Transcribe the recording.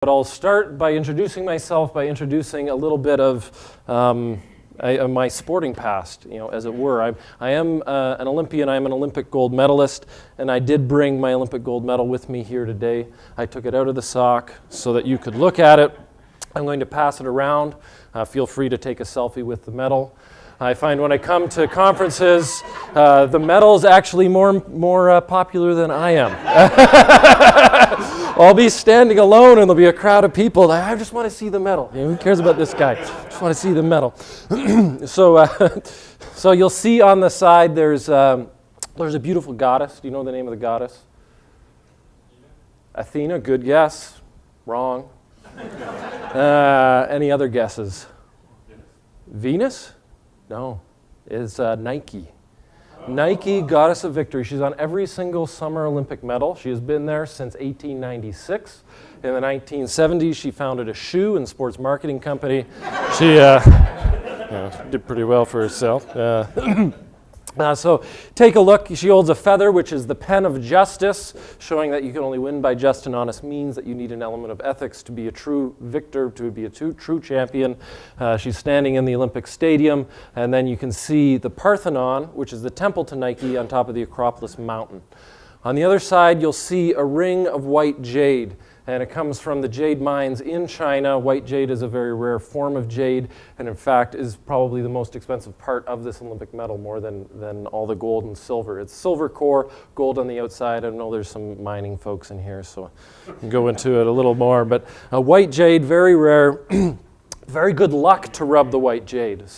But I'll start by introducing myself, by introducing a little bit of my sporting past, as it were. I am an Olympian. I'm an Olympic gold medalist, and I did bring my Olympic gold medal with me here today. I took it out of the sock so that you could look at it. I'm going to pass it around. Feel free to take a selfie with the medal. I find when I come to conferences, the medal is actually more popular than I am. I'll be standing alone and there'll be a crowd of people. I just want to see the medal. Who cares about this guy? Just want to see the medal. So you'll see on the side there's a beautiful goddess. Do you know the name of the goddess? Athena. Good guess. Wrong. Any other guesses? Venus? No. It's Nike. Nike, goddess of victory. She's on every single Summer Olympic medal. She has been there since 1896. In the 1970s, she founded a shoe and sports marketing company. She did pretty well for herself. So take a look. She holds a feather, which is the pen of justice, showing that you can only win by just and honest means, that you need an element of ethics to be a true victor, to be a true champion. She's standing in the Olympic Stadium, and then you can see the Parthenon, which is the temple to Nike, on top of the Acropolis mountain. On the other side, you'll see a ring of white jade, and it comes from the jade mines in China. White jade is a very rare form of jade, and in fact is probably the most expensive part of this Olympic medal, more than all the gold and silver. It's silver core, gold on the outside. I know there's some mining folks in here, so I can go into it a little more. But white jade, very rare. Very good luck to rub the white jade.